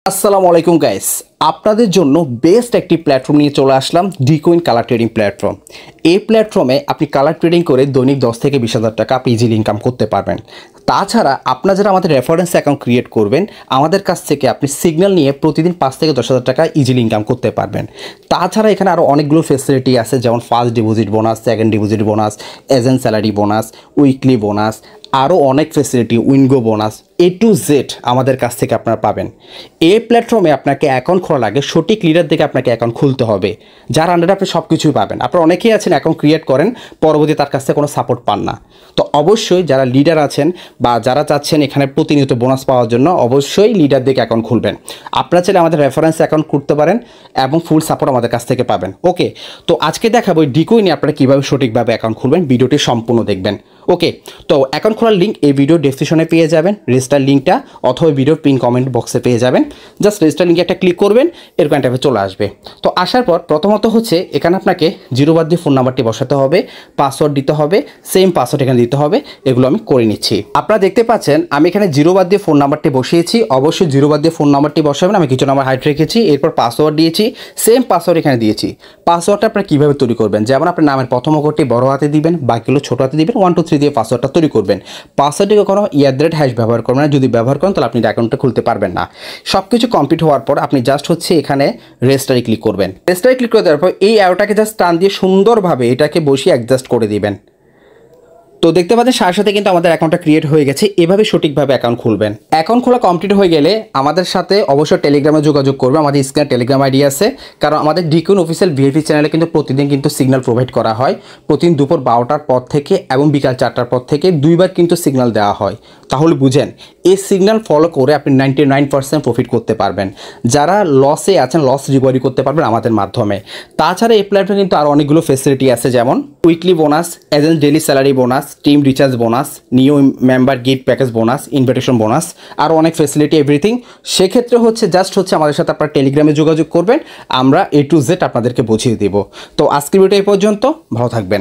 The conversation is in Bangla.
আসসালামু আলাইকুম গাইস, আপনাদের জন্য বেস্ট একটি প্ল্যাটফর্ম নিয়ে চলে আসলাম, ডিকয়েন কালার ট্রেডিং প্ল্যাটফর্ম। এই প্ল্যাটফর্মে আপনি কালার ট্রেডিং করে দৈনিক 10 থেকে 20,000 টাকা আপনি ইজিলি ইনকাম করতে পারবেন। তাছাড়া আপনারা যারা আমাদের রেফারেন্স অ্যাকাউন্ট ক্রিয়েট করবেন, আমাদের কাছ থেকে আপনি সিগন্যাল নিয়ে প্রতিদিন 5 থেকে 10,000 টাকা ইজিলি ইনকাম করতে পারবেন। তাছাড়া এখানে আরও অনেকগুলো ফেসিলিটি আছে, যেমন first deposit bonus, second deposit bonus, agent salary bonus, weekly bonus, আরও অনেক facility, Wingo bonus, A to Z আমাদের কাছ থেকে আপনারা পাবেন। এই প্ল্যাটফর্মে আপনাকে অ্যাকাউন্ট খোলা লাগে, সঠিক লিডার দেখে আপনাকে অ্যাকাউন্ট খুলতে হবে, যার আন্ডারে আপনি সব কিছুই পাবেন। আপনারা অনেকেই আছেন অ্যাকাউন্ট ক্রিয়েট করেন, পরবর্তী তার কাছ থেকে কোনো সাপোর্ট পান না। তো অবশ্যই যারা লিডার আছেন বা যারা চাচ্ছেন এখানে প্রতিনিয়ত বোনাস পাওয়ার জন্য, অবশ্যই লিডার দেখে অ্যাকাউন্ট খুলবেন। আপনারা চাইলে আমাদের রেফারেন্স অ্যাকাউন্ট করতে পারেন এবং ফুল সাপোর্ট আমাদের কাছ থেকে পাবেন। ওকে, তো আজকে দেখাবো ডিকয়েনে আপনারা কীভাবে সঠিকভাবে অ্যাকাউন্ট খুলবেন, ভিডিওটি সম্পূর্ণ দেখবেন। ওকে, তো অ্যাকাউন্ট খোলার লিঙ্ক এই ভিডিও ডেসক্রিপশনে পেয়ে যাবেন, রেজিস্টার লিঙ্কটা, অথবা ভিডিওর পিন কমেন্ট বক্সে পেয়ে যাবেন। জাস্ট রেজিস্টার লিঙ্কে একটা ক্লিক করবেন, এরকম একটা চলে আসবে। তো আসার পর প্রথমত হচ্ছে এখানে আপনাকে 0 বাদ দিয়ে ফোন নাম্বারটি বসাতে হবে, পাসওয়ার্ড দিতে হবে, সেম পাসওয়ার্ড এখানে দিতে হবে। এগুলো আমি করে নিচ্ছি। আপনারা দেখতে পাচ্ছেন আমি এখানে 0 বাদ দিয়ে ফোন নাম্বারটি বসিয়েছি। অবশ্যই 0 বাদ দিয়ে ফোন নাম্বারটি বসাবেন। আমি কিছু নাম্বার হাইড রেখেছি, এরপর পাসওয়ার্ড দিয়েছি, সেম পাসওয়ার্ড এখানে দিয়েছি। পাসওয়ার্ডটা আপনারা কীভাবে তৈরি করবেন, যেমন আপনার নামের প্রথম অক্ষরটি বড় হাতে দিবেন, বাকিগুলো ছোটো হাতে দিবেন, 1 2 3 দিয়ে পাসওয়ার্ডটা তৈরি করবেন। পাসওয়ার্ডটি কখনো @# ব্যবহার করবেন না, যদি ব্যবহার করেন তাহলে আপনি অ্যাকাউন্টটা খুলতে পারবেন না। সব কিছু কমপ্লিট হওয়ার পর আপনি জাস্ট হচ্ছে এখানে রেজিস্টারে ক্লিক করবেন। রেজিস্টারে ক্লিক করে দেওয়ার পর এই অ্যারোটাকে জাস্ট টান দিয়ে সুন্দরভাবে এটাকে বসিয়ে অ্যাডজাস্ট করে দিবেন। তো দেখতে পাচ্ছেন সাথে সাথে কিন্তু আমাদের অ্যাকাউন্টটা ক্রিয়েট হয়ে গেছে। এভাবে সঠিকভাবে অ্যাকাউন্ট খুলবেন। অ্যাকাউন্ট খোলা কমপ্লিট হয়ে গেলে আমাদের সাথে অবশ্যই টেলিগ্রামে যোগাযোগ করবে। আমাদের স্ক্রিনে টেলিগ্রাম আইডি আছে, কারণ আমাদের ডিকয়েন অফিসিয়াল ভিআইপি চ্যানেলে কিন্তু প্রতিদিন কিন্তু সিগন্যাল প্রোভাইড করা হয়। প্রতিদিন দুপুর 12টার পর থেকে এবং বিকাল 4টার পর থেকে 2বার কিন্তু সিগন্যাল দেওয়া হয়। তাহলে বুঝেন, এই সিগন্যাল ফলো করে আপনি 99% প্রফিট করতে পারবেন। যারা লসে আছেন, লস রিকভারি করতে পারবেন আমাদের মাধ্যমে। তাছাড়া এই প্ল্যাটফর্মে কিন্তু আরও অনেকগুলো ফেসিলিটি আছে, যেমন weekly bonus, agent daily salary bonus, team recharge bonus, new member gift package bonus, invitation bonus, আরও অনেক ফেসিলিটি, এভরিথিং। সেক্ষেত্রে হচ্ছে জাস্ট হচ্ছে আমাদের সাথে আপনারা টেলিগ্রামে যোগাযোগ করবেন, আমরা A to Z আপনাদেরকে বুঝিয়ে দেব। তো আজকের ভিডিও এই পর্যন্ত, ভালো থাকবেন।